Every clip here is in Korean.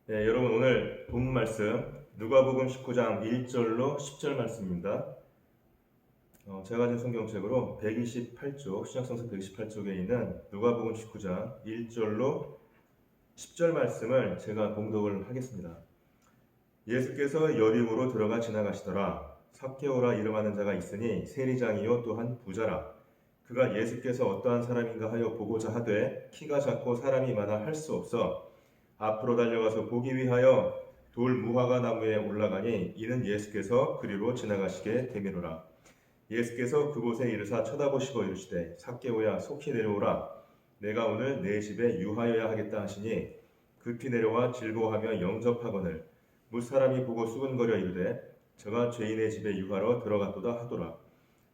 네, 여러분 오늘 본문 말씀 누가복음 19장 1절로 10절 말씀입니다. 제가 가진 성경책으로 128쪽, 신약성서 128쪽에 있는 누가복음 19장 1절로 10절 말씀을 제가 봉독을 하겠습니다. 예수께서 여리고로 들어가 지나가시더라. 삭개오라 이름하는 자가 있으니 세리장이요 또한 부자라. 그가 예수께서 어떠한 사람인가 하여 보고자 하되 키가 작고 사람이 많아 할 수 없어 앞으로 달려가서 보기 위하여 돌 무화과 나무에 올라가니 이는 예수께서 그리로 지나가시게 되미로라. 예수께서 그곳에 이르사 쳐다보시고 이르시되 삭개오야 속히 내려오라. 내가 오늘 내 집에 유하여야 하겠다 하시니 급히 내려와 즐거워하며 영접하거늘 무사람이 보고 수근거려 이르되 저가 죄인의 집에 유하러 들어갔도다 하더라.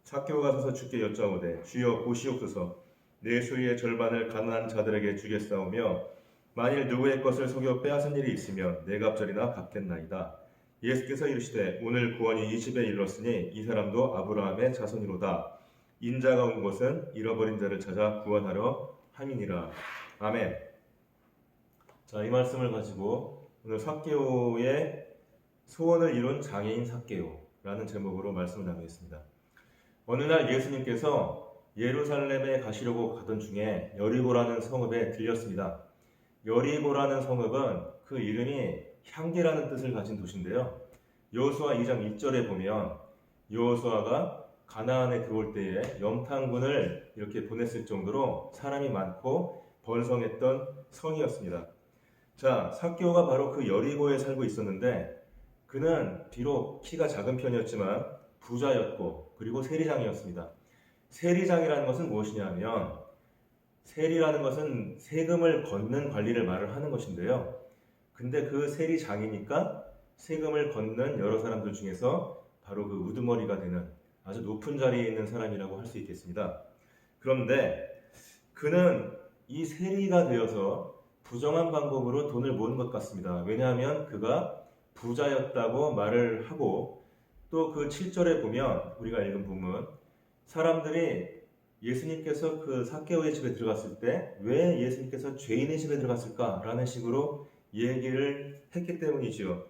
삭개오가 서서 주께 여짜오되 주여 보시옵소서 내 소유의 절반을 가난한 자들에게 주겠사오며 만일 누구의 것을 속여 빼앗은 일이 있으면 네 갑절이나 갚겠나이다. 예수께서 이르시되 오늘 구원이 이 집에 이르렀으니 이 사람도 아브라함의 자손이로다. 인자가 온 것은 잃어버린 자를 찾아 구원하려 함이니라. 아멘. 자, 이 말씀을 가지고 오늘 삭개오의 소원을 이룬 장애인 삭개오라는 제목으로 말씀을 나누겠습니다. 어느 날 예수님께서 예루살렘에 가시려고 가던 중에 여리고라는 성읍에 들렸습니다. 여리고라는 성읍은 그 이름이 향기라는 뜻을 가진 도시인데요. 여호수아 2장 1절에 보면 여호수아가 가나안에 들어올 때에 염탐군을 이렇게 보냈을 정도로 사람이 많고 번성했던 성이었습니다. 자, 삭개오가 바로 그 여리고에 살고 있었는데 그는 비록 키가 작은 편이었지만 부자였고 그리고 세리장이었습니다. 세리장이라는 것은 무엇이냐면 세리라는 것은 세금을 걷는 관리를 말을 하는 것인데요. 근데 그 세리장이니까 세금을 걷는 여러 사람들 중에서 바로 그 우두머리가 되는 아주 높은 자리에 있는 사람이라고 할 수 있겠습니다. 그런데 그는 이 세리가 되어서 부정한 방법으로 돈을 모은 것 같습니다. 왜냐하면 그가 부자였다고 말을 하고 또 그 7절에 보면 우리가 읽은 부분 사람들이 예수님께서 그 삭개오의 집에 들어갔을 때 왜 예수님께서 죄인의 집에 들어갔을까라는 식으로 얘기를 했기 때문이죠.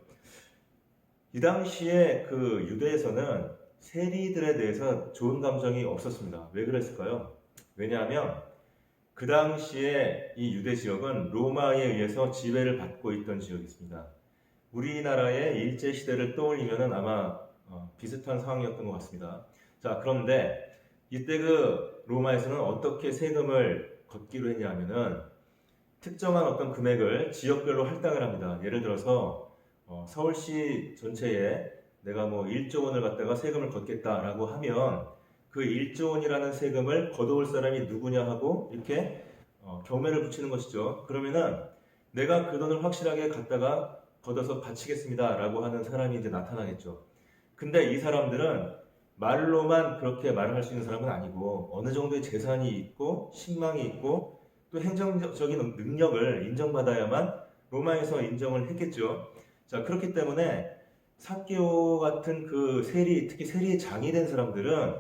이 당시에 그 유대에서는 세리들에 대해서 좋은 감정이 없었습니다. 왜 그랬을까요? 왜냐하면 그 당시에 이 유대 지역은 로마에 의해서 지배를 받고 있던 지역이었습니다. 우리나라의 일제시대를 떠올리면 아마 비슷한 상황이었던 것 같습니다. 자, 그런데 이때 그 로마에서는 어떻게 세금을 걷기로 했냐면은 특정한 어떤 금액을 지역별로 할당을 합니다. 예를 들어서 서울시 전체에 내가 뭐 1조 원을 갖다가 세금을 걷겠다라고 하면 그 1조 원이라는 세금을 걷어올 사람이 누구냐 하고 이렇게 경매를 붙이는 것이죠. 그러면은 내가 그 돈을 확실하게 갖다가 걷어서 바치겠습니다라고 하는 사람이 이제 나타나겠죠. 근데 이 사람들은 말로만 그렇게 말을 할 수 있는 사람은 아니고 어느 정도의 재산이 있고 신망이 있고 또 행정적인 능력을 인정받아야만 로마에서 인정을 했겠죠. 자, 그렇기 때문에 삭개오 같은 그 세리, 특히 세리의 장이 된 사람들은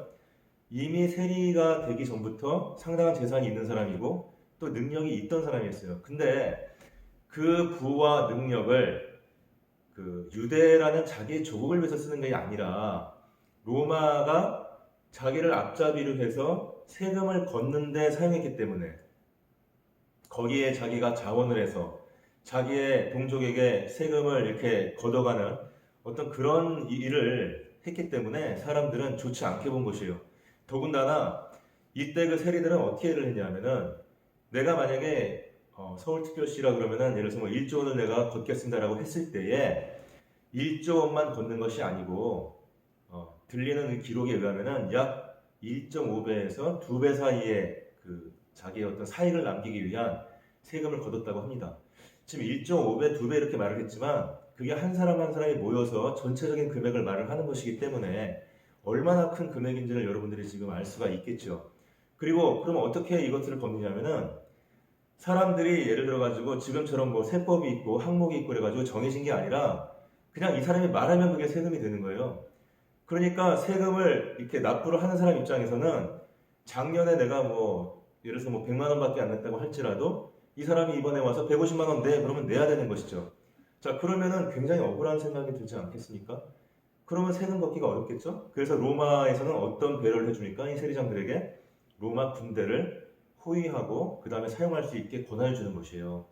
이미 세리가 되기 전부터 상당한 재산이 있는 사람이고 또 능력이 있던 사람이었어요. 근데 그 부와 능력을 그 유대라는 자기의 조국을 위해서 쓰는 게 아니라 로마가 자기를 앞잡이로 해서 세금을 걷는 데 사용했기 때문에 거기에 자기가 자원을 해서 자기의 동족에게 세금을 이렇게 걷어가는 어떤 그런 일을 했기 때문에 사람들은 좋지 않게 본 것이에요. 더군다나 이때 그 세리들은 어떻게 일을 했냐면은 내가 만약에 서울특별시라 그러면은 예를 들어서 뭐 1조 원을 내가 걷겠습니다라고 했을 때에 1조 원만 걷는 것이 아니고 들리는 기록에 의하면은 약 1.5배에서 2배 사이에 그 자기의 어떤 사익을 남기기 위한 세금을 거뒀다고 합니다. 지금 1.5배, 2배 이렇게 말을 했지만 그게 한 사람 한 사람이 모여서 전체적인 금액을 말을 하는 것이기 때문에 얼마나 큰 금액인지를 여러분들이 지금 알 수가 있겠죠. 그리고 그럼 어떻게 이것들을 걷느냐면은 사람들이 예를 들어가지고 지금처럼 뭐 세법이 있고 항목이 있고 그래가지고 정해진 게 아니라 그냥 이 사람이 말하면 그게 세금이 되는 거예요. 그러니까 세금을 이렇게 납부를 하는 사람 입장에서는 작년에 내가 뭐 예를 들어서 뭐 100만 원밖에 안 냈다고 할지라도 이 사람이 이번에 와서 150만 원 내 그러면 내야 되는 것이죠. 자, 그러면은 굉장히 억울한 생각이 들지 않겠습니까? 그러면 세금 걷기가 어렵겠죠? 그래서 로마에서는 어떤 배려를 해주니까 이 세리장들에게 로마 군대를 호위하고 그 다음에 사용할 수 있게 권한을 주는 것이에요.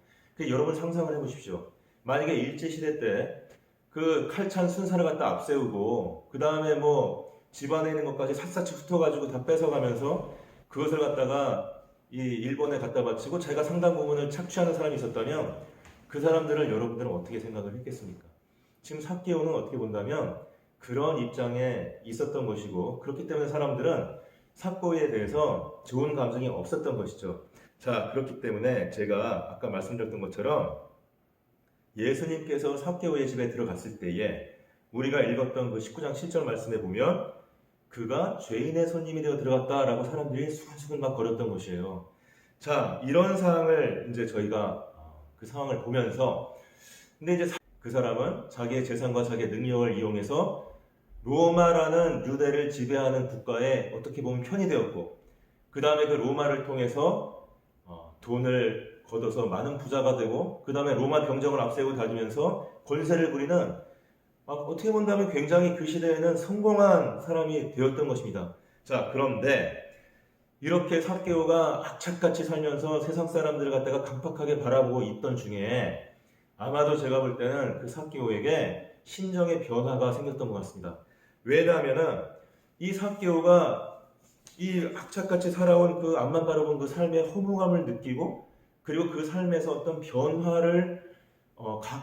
여러분 상상을 해보십시오. 만약에 일제시대 때 그 칼찬 순사를 갖다 앞세우고 그 다음에 뭐 집안에 있는 것까지 샅샅이 훑어가지고 다 뺏어가면서 그것을 갖다가 이 일본에 갖다 바치고 자기가 상당 부분을 착취하는 사람이 있었다면 그 사람들을 여러분들은 어떻게 생각을 했겠습니까? 지금 삭개오는 어떻게 본다면 그런 입장에 있었던 것이고 그렇기 때문에 사람들은 삭개오에 대해서 좋은 감정이 없었던 것이죠. 자, 그렇기 때문에 제가 아까 말씀드렸던 것처럼 예수님께서 삭개오의 집에 들어갔을 때에 우리가 읽었던 그 19장 7절 말씀에 보면 그가 죄인의 손님이 되어 들어갔다라고 사람들이 수근수근 막 거렸던 것이에요. 자, 이런 상황을 이제 저희가 그 상황을 보면서 근데 이제 그 사람은 자기의 재산과 자기의 능력을 이용해서 로마라는 유대를 지배하는 국가에 어떻게 보면 편이 되었고 그 다음에 그 로마를 통해서 돈을 걷어서 많은 부자가 되고 그 다음에 로마 병정을 앞세우고 다니면서 권세를 부리는 어떻게 본다면 굉장히 그 시대에는 성공한 사람이 되었던 것입니다. 자, 그런데 이렇게 삭개오가 악착같이 살면서 세상 사람들을 갖다가 강팍하게 바라보고 있던 중에 아마도 제가 볼 때는 그 삭개오에게 심정의 변화가 생겼던 것 같습니다. 왜냐하면은 이 삭개오가 이 악착같이 살아온 그 앞만 바라본 그 삶의 허무감을 느끼고 그리고 그 삶에서 어떤 변화를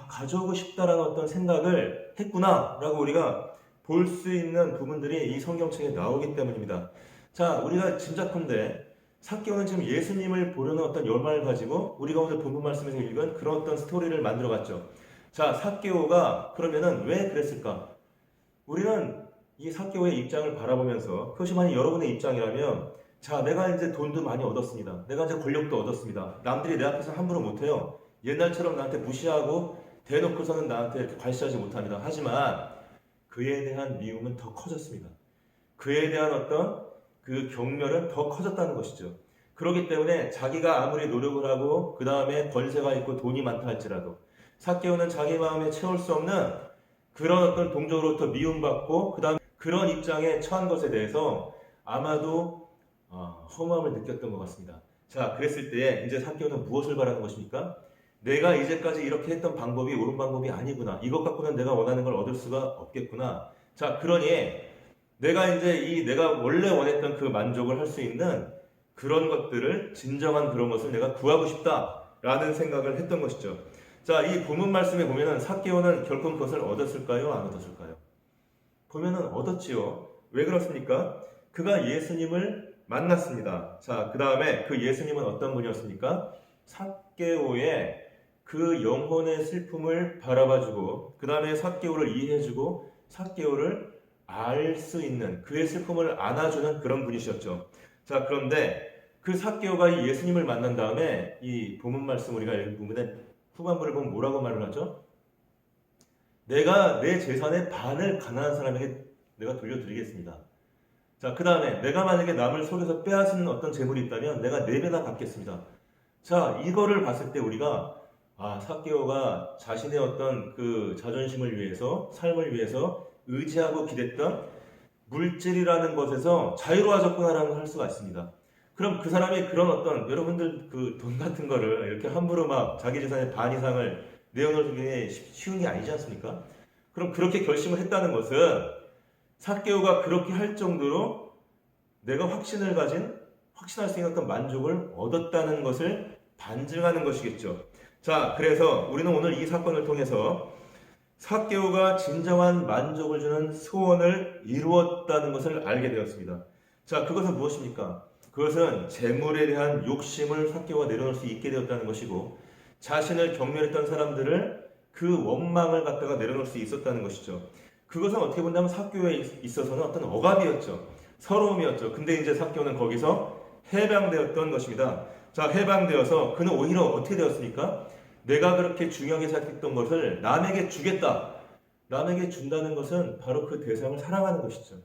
가져오고 싶다라는 어떤 생각을 했구나라고 우리가 볼 수 있는 부분들이 이 성경책에 나오기 때문입니다. 자, 우리가 짐작컨대 삭개오는 지금 예수님을 보려는 어떤 열망을 가지고 우리가 오늘 본문 말씀에서 읽은 그런 어떤 스토리를 만들어갔죠. 자, 삭개오가 그러면은 왜 그랬을까? 우리는 이 삭개오의 입장을 바라보면서 그것이 만약 여러분의 입장이라면 자, 내가 이제 돈도 많이 얻었습니다. 내가 이제 권력도 얻었습니다. 남들이 내 앞에서 함부로 못해요. 옛날처럼 나한테 무시하고 대놓고서는 나한테 이렇게 괄시하지 못합니다. 하지만 그에 대한 미움은 더 커졌습니다. 그에 대한 어떤 그 경멸은 더 커졌다는 것이죠. 그렇기 때문에 자기가 아무리 노력을 하고 그 다음에 권세가 있고 돈이 많다 할지라도 삭개오는 자기 마음에 채울 수 없는 그런 어떤 동족으로부터 미움받고 그 다음에 그런 입장에 처한 것에 대해서 아마도 허무함을 느꼈던 것 같습니다. 자, 그랬을 때 이제 삭개오는 무엇을 바라는 것입니까? 내가 이제까지 이렇게 했던 방법이 옳은 방법이 아니구나. 이것 갖고는 내가 원하는 걸 얻을 수가 없겠구나. 자, 그러니 내가 이제 내가 원래 원했던 그 만족을 할 수 있는 그런 것들을 진정한 그런 것을 내가 구하고 싶다라는 생각을 했던 것이죠. 자, 이 본문 말씀에 보면은 삭개오는 결코 그것을 얻었을까요? 안 얻었을까요? 보면은 얻었지요. 왜 그렇습니까? 그가 예수님을 만났습니다. 자, 그 다음에 그 예수님은 어떤 분이었습니까? 삭개오의 그 영혼의 슬픔을 바라봐주고 그 다음에 삭개오를 이해해주고 삭개오를 알 수 있는 그의 슬픔을 안아주는 그런 분이셨죠. 자, 그런데 그 삭개오가 이 예수님을 만난 다음에 이 본문 말씀 우리가 읽은 후반부를 보면 뭐라고 말을 하죠? 내가 내 재산의 반을 가난한 사람에게 내가 돌려드리겠습니다. 자, 그 다음에 내가 만약에 남을 속여서 빼앗은 어떤 재물이 있다면 내가 4배나 갚겠습니다. 자, 이거를 봤을 때 우리가 삭개오가 자신의 어떤 그 자존심을 위해서 삶을 위해서 의지하고 기댔던 물질이라는 것에서 자유로워졌구나라는 걸 할 수가 있습니다. 그럼 그 사람이 그런 어떤 여러분들 그 돈 같은 거를 이렇게 함부로 막 자기 재산의 반 이상을 내어놓는 게 쉬운 게 아니지 않습니까? 그럼 그렇게 결심을 했다는 것은 삭개오가 그렇게 할 정도로 내가 확신할 수 있는 어떤 만족을 얻었다는 것을 반증하는 것이겠죠. 자, 그래서 우리는 오늘 이 사건을 통해서 삭개오가 진정한 만족을 주는 소원을 이루었다는 것을 알게 되었습니다. 자, 그것은 무엇입니까? 그것은 재물에 대한 욕심을 삭개오가 내려놓을 수 있게 되었다는 것이고 자신을 경멸했던 사람들을 그 원망을 갖다가 내려놓을 수 있었다는 것이죠. 그것은 어떻게 본다면 삭개오에 있어서는 어떤 억압이었죠. 서러움이었죠. 근데 이제 삭개오는 거기서 해방되었던 것입니다. 자, 해방되어서 그는 오히려 어떻게 되었습니까? 내가 그렇게 중요하게 생각했던 것을 남에게 주겠다. 남에게 준다는 것은 바로 그 대상을 사랑하는 것이죠.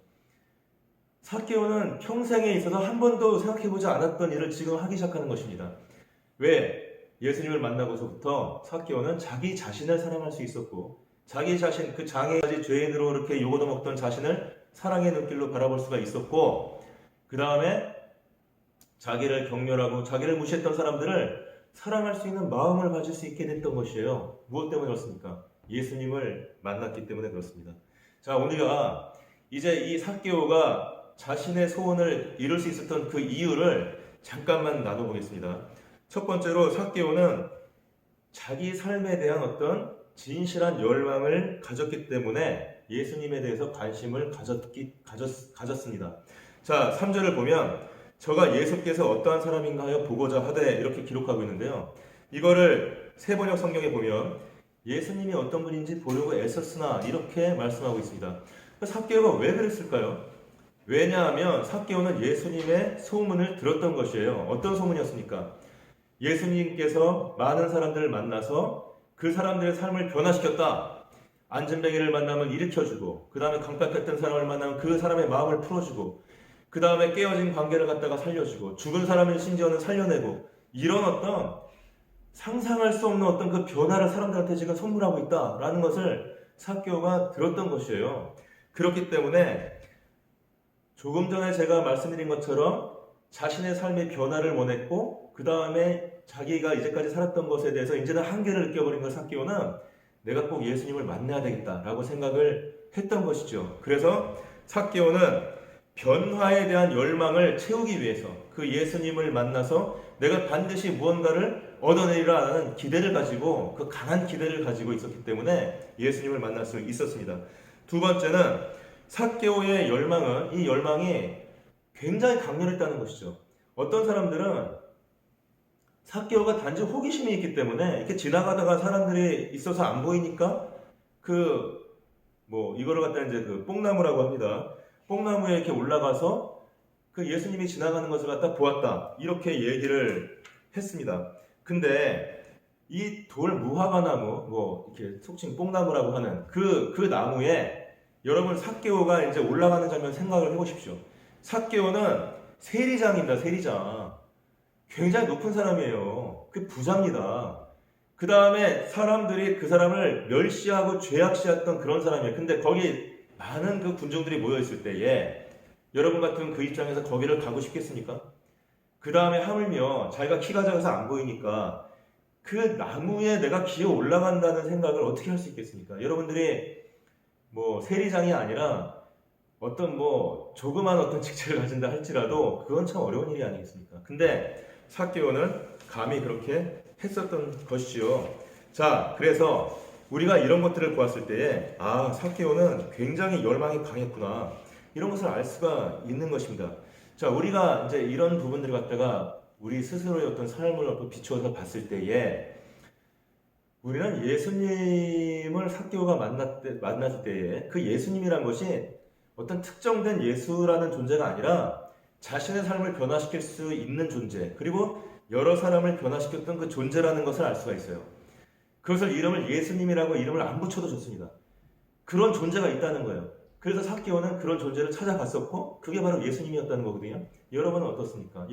삭개오는 평생에 있어서 한 번도 생각해보지 않았던 일을 지금 하기 시작하는 것입니다. 왜? 예수님을 만나고서부터 삭개오는 자기 자신을 사랑할 수 있었고 자기 자신, 그 장애까지 죄인으로 이렇게 욕을 먹던 자신을 사랑의 눈길로 바라볼 수가 있었고 그 다음에 자기를 경멸하고 자기를 무시했던 사람들을 사랑할 수 있는 마음을 가질 수 있게 됐던 것이에요. 무엇 때문에 그렇습니까? 예수님을 만났기 때문에 그렇습니다. 자, 우리가 이제 이 삭개오가 자신의 소원을 이룰 수 있었던 그 이유를 잠깐만 나눠보겠습니다. 첫 번째로 삭개오는 자기 삶에 대한 어떤 진실한 열망을 가졌기 때문에 예수님에 대해서 관심을 가졌습니다. 자, 3절을 보면 저가 예수께서 어떠한 사람인가 하여 보고자 하되 이렇게 기록하고 있는데요. 이거를 세번역 성경에 보면 예수님이 어떤 분인지 보려고 애썼으나 이렇게 말씀하고 있습니다. 삭개오가 왜 그랬을까요? 왜냐하면 삭개오는 예수님의 소문을 들었던 것이에요. 어떤 소문이었습니까? 예수님께서 많은 사람들을 만나서 그 사람들의 삶을 변화시켰다. 안진뱅이를 만나면 일으켜주고 그 다음에 강박했던 사람을 만나면 그 사람의 마음을 풀어주고 그 다음에 깨어진 관계를 갖다가 살려주고 죽은 사람을 심지어는 살려내고 이런 어떤 상상할 수 없는 어떤 그 변화를 사람들한테 지금 선물하고 있다라는 것을 삭개오가 들었던 것이에요. 그렇기 때문에 조금 전에 제가 말씀드린 것처럼 자신의 삶의 변화를 원했고 그 다음에 자기가 이제까지 살았던 것에 대해서 이제는 한계를 느껴버린 것 삭개오는 내가 꼭 예수님을 만나야 되겠다라고 생각을 했던 것이죠. 그래서 삭개오는 변화에 대한 열망을 채우기 위해서 그 예수님을 만나서 내가 반드시 무언가를 얻어내리라 하는 기대를 가지고 그 강한 기대를 가지고 있었기 때문에 예수님을 만날 수 있었습니다. 두 번째는 삭개오의 열망은 이 열망이 굉장히 강렬했다는 것이죠. 어떤 사람들은 삭개오가 단지 호기심이 있기 때문에 이렇게 지나가다가 사람들이 있어서 안 보이니까 이거를 갖다 이제 그 뽕나무라고 합니다. 뽕나무에 이렇게 올라가서 그 예수님이 지나가는 것을 갖다 보았다. 이렇게 얘기를 했습니다. 근데 이 돌 무화과나무, 이렇게 속칭 뽕나무라고 하는 그 나무에 여러분 삭개오가 이제 올라가는 장면 생각을 해보십시오. 삭개오는 세리장입니다. 세리장. 굉장히 높은 사람이에요. 그 부자입니다. 그 다음에 사람들이 그 사람을 멸시하고 죄악시했던 그런 사람이에요. 근데 거기 많은 그 군중들이 모여있을 때에 여러분 같은 그 입장에서 거기를 가고 싶겠습니까? 그 다음에 하물며 자기가 키가 작아서 안 보이니까 그 나무에 내가 기어 올라간다는 생각을 어떻게 할 수 있겠습니까? 여러분들이 세리장이 아니라 어떤 조그만 어떤 직책을 가진다 할지라도 그건 참 어려운 일이 아니겠습니까? 근데 삭개오는 감히 그렇게 했었던 것이지요. 자, 그래서 우리가 이런 것들을 보았을 때에 삭개오는 굉장히 열망이 강했구나 이런 것을 알 수가 있는 것입니다. 자, 우리가 이제 이런 부분들을 갖다가 우리 스스로의 어떤 삶을 비추어서 봤을 때에 우리는 예수님을 삭개오가 만났을 때에 그 예수님이란 것이 어떤 특정된 예수라는 존재가 아니라 자신의 삶을 변화시킬 수 있는 존재, 그리고 여러 사람을 변화시켰던 그 존재라는 것을 알 수가 있어요. 그것을 이름을 예수님이라고 이름을 안 붙여도 좋습니다. 그런 존재가 있다는 거예요. 그래서 삭개오는 그런 존재를 찾아갔었고 그게 바로 예수님이었다는 거거든요. 여러분은 어떻습니까?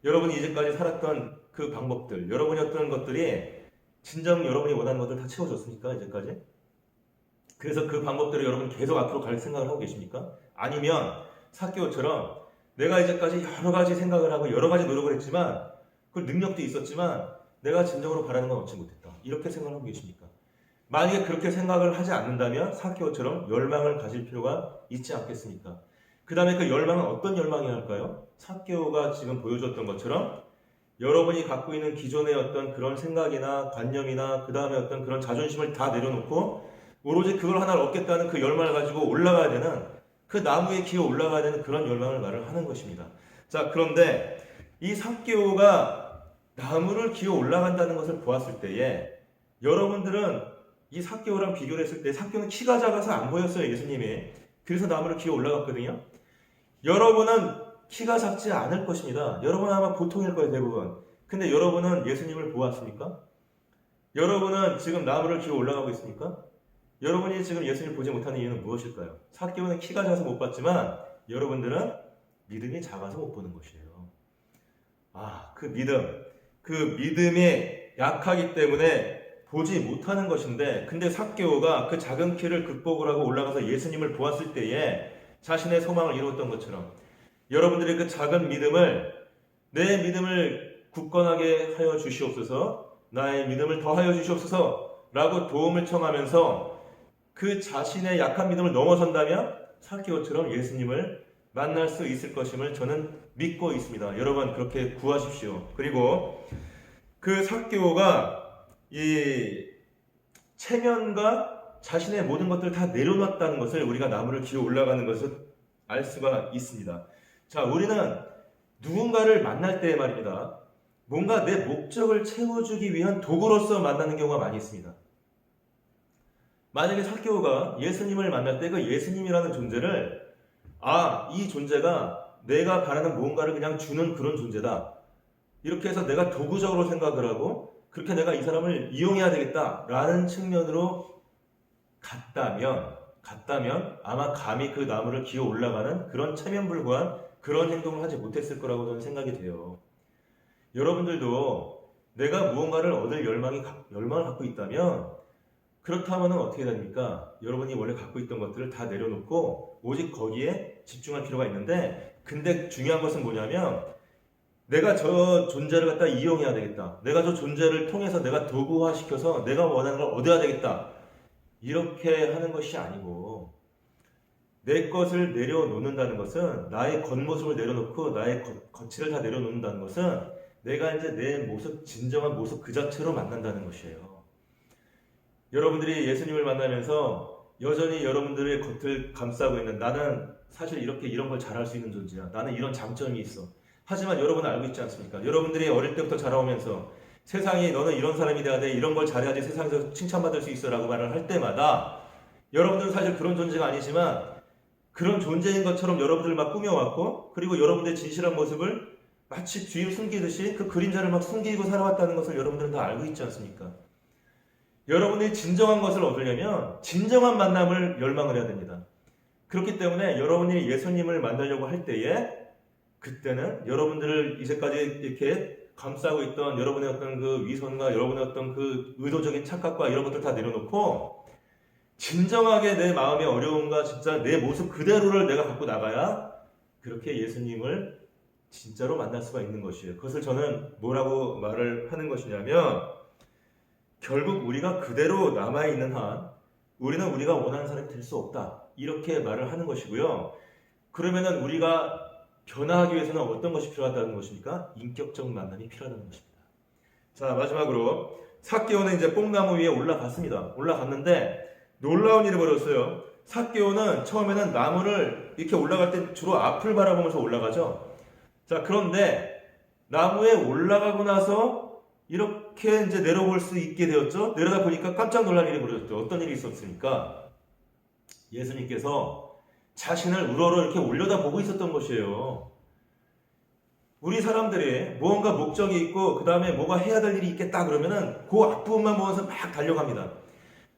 여러분이 이제까지 살았던 그 방법들, 여러분이 어떤 것들이 진정 여러분이 원하는 것들 다 채워졌습니까? 이제까지? 그래서 그 방법대로 여러분 계속 앞으로 갈 생각을 하고 계십니까? 아니면 삭개오처럼 내가 이제까지 여러 가지 생각을 하고 여러 가지 노력을 했지만 그 능력도 있었지만 내가 진정으로 바라는 건 얻지 못했다. 이렇게 생각을 하고 계십니까? 만약에 그렇게 생각을 하지 않는다면 삭개오처럼 열망을 가질 필요가 있지 않겠습니까? 그 다음에 그 열망은 어떤 열망이야 할까요? 삭개오가 지금 보여줬던 것처럼 여러분이 갖고 있는 기존의 어떤 그런 생각이나 관념이나 그 다음에 어떤 그런 자존심을 다 내려놓고 오로지 그걸 하나를 얻겠다는 그 열망을 가지고 올라가야 되는 그 나무에 기어 올라가야 되는 그런 열망을 말을 하는 것입니다. 자, 그런데 이 삭개오가 나무를 기어 올라간다는 것을 보았을 때에 여러분들은 이 삭개오랑 비교를 했을 때 삭개오는 키가 작아서 안 보였어요, 예수님이. 그래서 나무를 기어 올라갔거든요. 여러분은 키가 작지 않을 것입니다. 여러분은 아마 보통일 거예요, 대부분. 근데 여러분은 예수님을 보았습니까? 여러분은 지금 나무를 기어 올라가고 있습니까? 여러분이 지금 예수님을 보지 못하는 이유는 무엇일까요? 삭개오는 키가 작아서 못 봤지만 여러분들은 믿음이 작아서 못 보는 것이에요. 그 믿음, 그 믿음이 약하기 때문에 보지 못하는 것인데, 근데 삭개오가 그 작은 키를 극복을 하고 올라가서 예수님을 보았을 때에 자신의 소망을 이루었던 것처럼, 여러분들의 그 작은 믿음을, 내 믿음을 굳건하게 하여 주시옵소서, 나의 믿음을 더하여 주시옵소서 라고 도움을 청하면서 그 자신의 약한 믿음을 넘어선다면 삭개오처럼 예수님을 만날 수 있을 것임을 저는 믿고 있습니다. 여러분 그렇게 구하십시오. 그리고 그 삭개오가 이 체면과 자신의 모든 것들을 다 내려놨다는 것을, 우리가 나무를 기어 올라가는 것을 알 수가 있습니다. 자, 우리는 누군가를 만날 때 말입니다, 뭔가 내 목적을 채워주기 위한 도구로서 만나는 경우가 많이 있습니다. 만약에 삭개오가 예수님을 만날 때 그 예수님이라는 존재를, 이 존재가 내가 바라는 무언가를 그냥 주는 그런 존재다, 이렇게 해서 내가 도구적으로 생각을 하고 그렇게 내가 이 사람을 이용해야 되겠다라는 측면으로 갔다면 아마 감히 그 나무를 기어 올라가는 그런 체면불구한 그런 행동을 하지 못했을 거라고 저는 생각이 돼요. 여러분들도 내가 무언가를 얻을 열망을 갖고 있다면, 그렇다면 어떻게 됩니까? 여러분이 원래 갖고 있던 것들을 다 내려놓고 오직 거기에 집중할 필요가 있는데, 근데 중요한 것은 뭐냐면, 내가 저 존재를 갖다 이용해야 되겠다, 내가 저 존재를 통해서 내가 도구화시켜서 내가 원하는 걸 얻어야 되겠다, 이렇게 하는 것이 아니고, 내 것을 내려놓는다는 것은, 나의 겉모습을 내려놓고 나의 거칠을 다 내려놓는다는 것은 내가 이제 내 모습, 진정한 모습 그 자체로 만난다는 것이에요. 여러분들이 예수님을 만나면서 여전히 여러분들의 겉을 감싸고 있는, 나는 사실 이런 걸 잘할 수 있는 존재야, 나는 이런 장점이 있어, 하지만 여러분은 알고 있지 않습니까? 여러분들이 어릴 때부터 자라오면서 세상에 너는 이런 사람이 돼야 돼, 이런 걸 잘해야지 세상에서 칭찬받을 수 있어 라고 말을 할 때마다, 여러분들은 사실 그런 존재가 아니지만 그런 존재인 것처럼 여러분들을 막 꾸며왔고, 그리고 여러분들의 진실한 모습을 마치 뒤를 숨기듯이 그 그림자를 막 숨기고 살아왔다는 것을 여러분들은 다 알고 있지 않습니까? 여러분이 진정한 것을 얻으려면 진정한 만남을 열망을 해야 됩니다. 그렇기 때문에 여러분이 예수님을 만나려고 할 때에, 그때는 여러분들을 이제까지 이렇게 감싸고 있던 여러분의 어떤 그 위선과 여러분의 어떤 그 의도적인 착각과 이런 것들 다 내려놓고, 진정하게 내 마음의 어려움과 진짜 내 모습 그대로를 내가 갖고 나가야 그렇게 예수님을 진짜로 만날 수가 있는 것이에요. 그것을 저는 뭐라고 말을 하는 것이냐면, 결국 우리가 그대로 남아있는 한 우리는 우리가 원하는 사람이 될 수 없다, 이렇게 말을 하는 것이고요. 그러면은 우리가 변화하기 위해서는 어떤 것이 필요하다는 것입니까? 인격적 만남이 필요하다는 것입니다. 자, 마지막으로 삭개오는 이제 뽕나무 위에 올라갔습니다. 올라갔는데 놀라운 일이 벌어졌어요. 삭개오는 처음에는 나무를 이렇게 올라갈 때 주로 앞을 바라보면서 올라가죠. 자, 그런데 나무에 올라가고 나서 이렇게 이제 내려볼 수 있게 되었죠. 내려다 보니까 깜짝 놀란 일이 벌어졌죠. 어떤 일이 있었습니까? 예수님께서 자신을 우러러 이렇게 올려다보고 있었던 것이에요. 우리 사람들이 무언가 목적이 있고 그 다음에 뭐가 해야 될 일이 있겠다 그러면은 그 앞부분만 보면서 막 달려갑니다.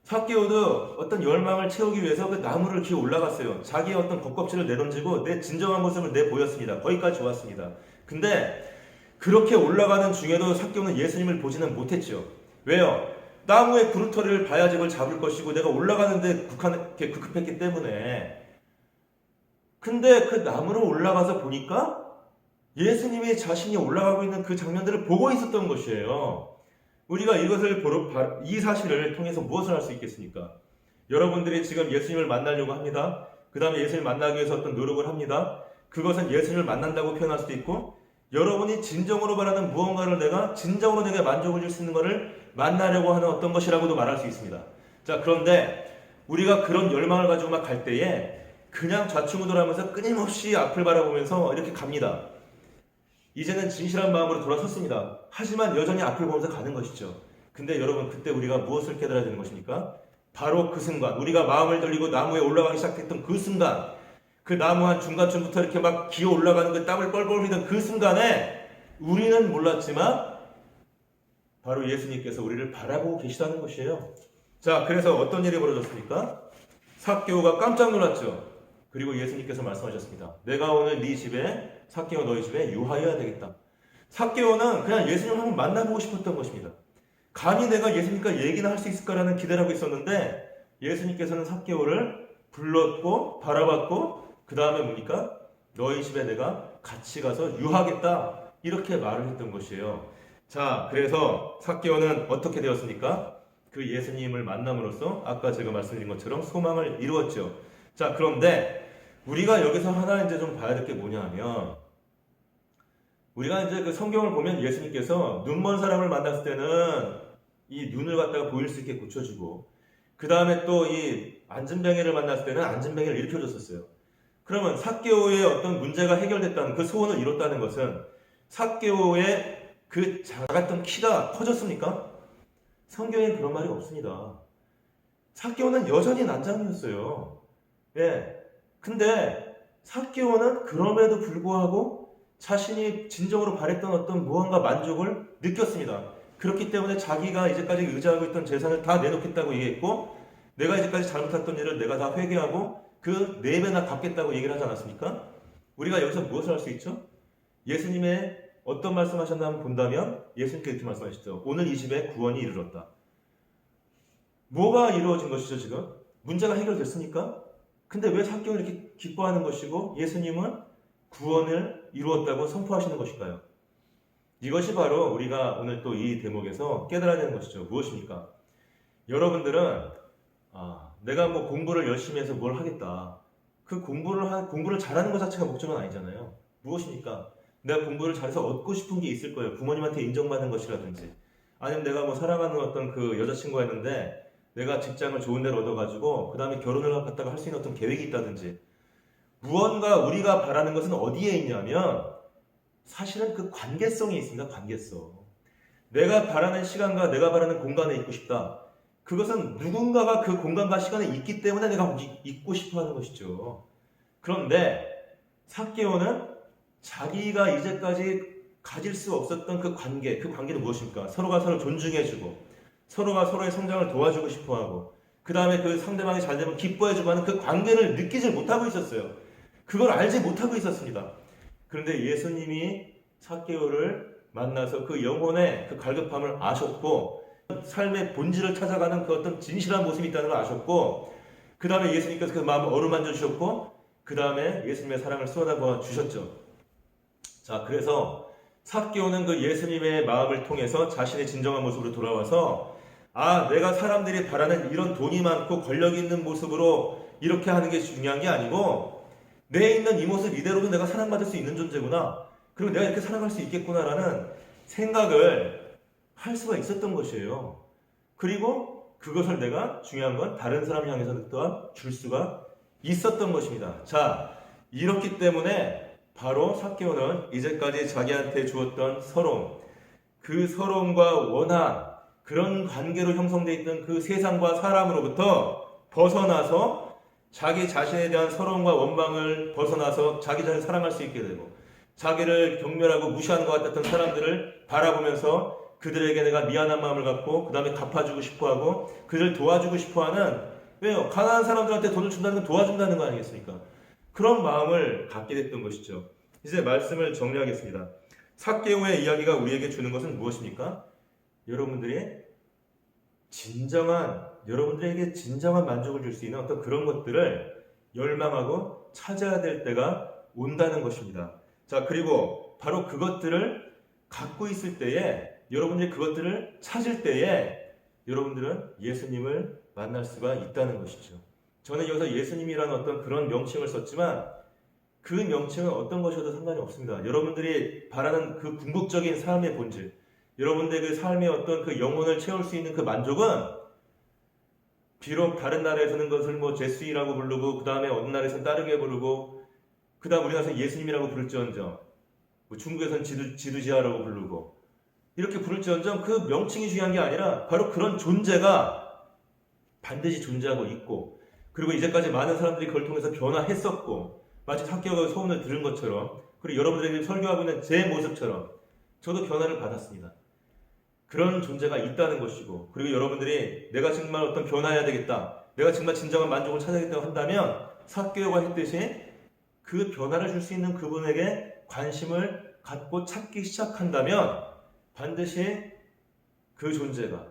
삭개오도 어떤 열망을 채우기 위해서 그 나무를 기어 올라갔어요. 자기의 어떤 겉껍질을 내던지고 내 진정한 모습을 내보였습니다. 거기까지 좋았습니다. 근데 그렇게 올라가는 중에도 삭개오는 예수님을 보지는 못했죠. 왜요? 나무의 구루터리를 봐야지 그걸 잡을 것이고 내가 올라가는데 급했기 때문에. 근데 그 나무로 올라가서 보니까 예수님이 자신이 올라가고 있는 그 장면들을 보고 있었던 것이에요. 우리가 이 사실을 통해서 무엇을 할 수 있겠습니까? 여러분들이 지금 예수님을 만나려고 합니다. 그 다음에 예수님을 만나기 위해서 어떤 노력을 합니다. 그것은 예수님을 만난다고 표현할 수도 있고, 여러분이 진정으로 바라는 무언가를 내가 진정으로 내게 만족을 줄 수 있는 것을 만나려고 하는 어떤 것이라고도 말할 수 있습니다. 자, 그런데 우리가 그런 열망을 가지고 막 갈 때에 그냥 좌충우돌하면서 끊임없이 앞을 바라보면서 이렇게 갑니다. 이제는 진실한 마음으로 돌아섰습니다. 하지만 여전히 앞을 보면서 가는 것이죠. 근데 여러분, 그때 우리가 무엇을 깨달아야 되는 것입니까? 바로 그 순간, 우리가 마음을 돌리고 나무에 올라가기 시작했던 그 순간, 그 나무 한 중간쯤부터 이렇게 막 기어 올라가는 그 땀을 뻘뻘 흘리던 그 순간에 우리는 몰랐지만 바로 예수님께서 우리를 바라보고 계시다는 것이에요. 자, 그래서 어떤 일이 벌어졌습니까? 삭개오가 깜짝 놀랐죠. 그리고 예수님께서 말씀하셨습니다. 내가 오늘 네 집에, 삭개오 너희 집에 유하여야 되겠다. 삭개오는 그냥 예수님을 한번 만나보고 싶었던 것입니다. 감히 내가 예수님과 얘기나 할 수 있을까라는 기대를 하고 있었는데 예수님께서는 삭개오를 불렀고 바라봤고 그 다음에 뭡니까? 너희 집에 내가 같이 가서 유하겠다 이렇게 말을 했던 것이에요. 자, 그래서 삭개오는 어떻게 되었습니까? 그 예수님을 만남으로써 아까 제가 말씀드린 것처럼 소망을 이루었죠. 자, 그런데 우리가 여기서 하나 이제 좀 봐야 될 게 뭐냐 하면 우리가 이제 그 성경을 보면 예수님께서 눈먼 사람을 만났을 때는 이 눈을 갖다가 보일 수 있게 고쳐주고 그 다음에 또 이 안진뱅이를 만났을 때는 안진뱅이를 일으켜줬었어요. 그러면 삭개오의 어떤 문제가 해결됐다는 그 소원을 이뤘다는 것은 삭개오의 그 작았던 키가 커졌습니까? 성경에 그런 말이 없습니다. 삭개오는 여전히 난장이었어요. 예. 근데 삭개오는 그럼에도 불구하고 자신이 진정으로 바랬던 어떤 무언가 만족을 느꼈습니다. 그렇기 때문에 자기가 이제까지 의지하고 있던 재산을 다 내놓겠다고 얘기했고 내가 이제까지 잘못했던 일을 내가 다 회개하고 그 4배나 갚겠다고 얘기를 하지 않았습니까? 우리가 여기서 무엇을 할 수 있죠? 예수님의 어떤 말씀하셨나 한번 본다면 예수님께서 이렇게 말씀하셨죠. 오늘 이 집에 구원이 이르렀다. 뭐가 이루어진 것이죠 지금? 문제가 해결됐습니까? 근데 왜 삭개오는 이렇게 기뻐하는 것이고 예수님은 구원을 이루었다고 선포하시는 것일까요? 이것이 바로 우리가 오늘 또 이 대목에서 깨달아야 되는 것이죠. 무엇입니까? 여러분들은 내가 뭐 공부를 열심히 해서 뭘 하겠다. 그 공부를 잘하는 것 자체가 목적은 아니잖아요. 무엇입니까? 내가 공부를 잘해서 얻고 싶은 게 있을 거예요. 부모님한테 인정받는 것이라든지 아니면 내가 뭐 사랑하는 어떤 그 여자친구가 있는데 내가 직장을 좋은 데로 얻어가지고 그 다음에 결혼을 갖다가 할 수 있는 어떤 계획이 있다든지 무언가 우리가 바라는 것은 어디에 있냐면 사실은 그 관계성이 있습니다. 관계성. 내가 바라는 시간과 내가 바라는 공간에 있고 싶다. 그것은 누군가가 그 공간과 시간에 있기 때문에 내가 거기 있고 싶어 하는 것이죠. 그런데 삭개오는 자기가 이제까지 가질 수 없었던 그 관계는 무엇입니까? 서로가 서로 존중해주고 서로가 서로의 성장을 도와주고 싶어하고 그 다음에 그 상대방이 잘 되면 기뻐해주고 하는 그 관계를 느끼질 못하고 있었어요. 그걸 알지 못하고 있었습니다. 그런데 예수님이 삭개오를 만나서 그 영혼의 그 갈급함을 아셨고 삶의 본질을 찾아가는 그 어떤 진실한 모습이 있다는 걸 아셨고 그 다음에 예수님께서 그 마음을 어루만져 주셨고 그 다음에 예수님의 사랑을 쏟아부어 주셨죠. 자, 그래서 삭개오는 그 예수님의 마음을 통해서 자신의 진정한 모습으로 돌아와서 내가 사람들이 바라는 이런 돈이 많고 권력이 있는 모습으로 이렇게 하는 게 중요한 게 아니고 내 있는 이 모습 이대로도 내가 사랑받을 수 있는 존재구나. 그리고 내가 이렇게 살아갈 수 있겠구나라는 생각을 할 수가 있었던 것이에요. 그리고 그것을 내가 중요한 건 다른 사람 향해서 또한 줄 수가 있었던 것입니다. 자, 이렇기 때문에 바로 삭개오는 이제까지 자기한테 주었던 서러움, 그 서러움과 원한, 그런 관계로 형성되어 있던 그 세상과 사람으로부터 벗어나서 자기 자신에 대한 서러움과 원망을 벗어나서 자기 자신을 사랑할 수 있게 되고 자기를 경멸하고 무시하는 것 같았던 사람들을 바라보면서 그들에게 내가 미안한 마음을 갖고 그 다음에 갚아주고 싶어하고 그들을 도와주고 싶어하는 왜요? 가난한 사람들한테 돈을 준다는 건 도와준다는 거 아니겠습니까? 그런 마음을 갖게 됐던 것이죠. 이제 말씀을 정리하겠습니다. 삭개오의 이야기가 우리에게 주는 것은 무엇입니까? 여러분들에게 진정한 만족을 줄 수 있는 어떤 그런 것들을 열망하고 찾아야 될 때가 온다는 것입니다. 자, 그리고 바로 그것들을 갖고 있을 때에 여러분들이 그것들을 찾을 때에 여러분들은 예수님을 만날 수가 있다는 것이죠. 저는 여기서 예수님이라는 어떤 그런 명칭을 썼지만 그 명칭은 어떤 것이어도 상관이 없습니다. 여러분들이 바라는 그 궁극적인 삶의 본질, 여러분들의 그 삶의 어떤 그 영혼을 채울 수 있는 그 만족은 비록 다른 나라에서는 그것을 뭐 제수이라고 부르고 그 다음에 어느 나라에서는 따르게 부르고 그 다음 우리나라에서 예수님이라고 부를지언정 뭐 중국에서는 지두지하라고 부르고 이렇게 부를지언정 그 명칭이 중요한 게 아니라 바로 그런 존재가 반드시 존재하고 있고 그리고 이제까지 많은 사람들이 그걸 통해서 변화했었고 마치 삭개오가 소문을 들은 것처럼 그리고 여러분들에게 설교하고 있는 제 모습처럼 저도 변화를 받았습니다. 그런 존재가 있다는 것이고 그리고 여러분들이 내가 정말 어떤 변화해야 되겠다 내가 정말 진정한 만족을 찾아야겠다고 한다면 삭개오가 했듯이 그 변화를 줄 수 있는 그분에게 관심을 갖고 찾기 시작한다면 반드시 그 존재가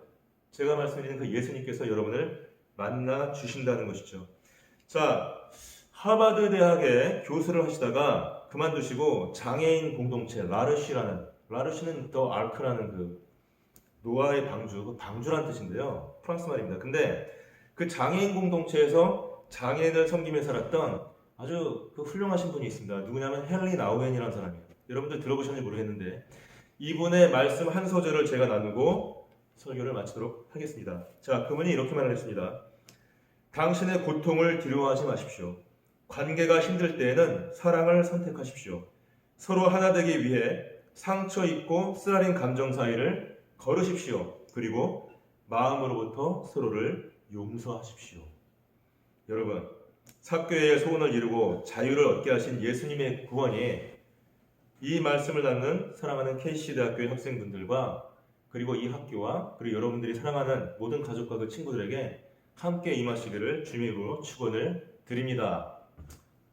제가 말씀드린 그 예수님께서 여러분을 만나 주신다는 것이죠. 자, 하버드 대학에 교수를 하시다가 그만두시고 장애인 공동체 라르쉬는 더 아크라는 그 노아의 방주, 그 방주란 뜻인데요. 프랑스 말입니다. 근데 그 장애인 공동체에서 장애인을 섬기며 살았던 아주 그 훌륭하신 분이 있습니다. 누구냐면 헨리 나우엔이라는 사람이에요. 여러분들 들어보셨는지 모르겠는데 이분의 말씀 한 소절을 제가 나누고 설교를 마치도록 하겠습니다. 자, 그분이 이렇게 말을 했습니다. 당신의 고통을 두려워하지 마십시오. 관계가 힘들 때에는 사랑을 선택하십시오. 서로 하나 되기 위해 상처 입고 쓰라린 감정 사이를 걸으십시오. 그리고 마음으로부터 서로를 용서하십시오. 여러분, 삭교회의 소원을 이루고 자유를 얻게 하신 예수님의 구원이 이 말씀을 듣는 사랑하는 KC 대학교의 학생분들과 그리고 이 학교와 그리고 여러분들이 사랑하는 모든 가족과 그 친구들에게 함께 임하시기를 주님으로 축원을 드립니다.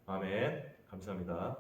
아멘. 감사합니다.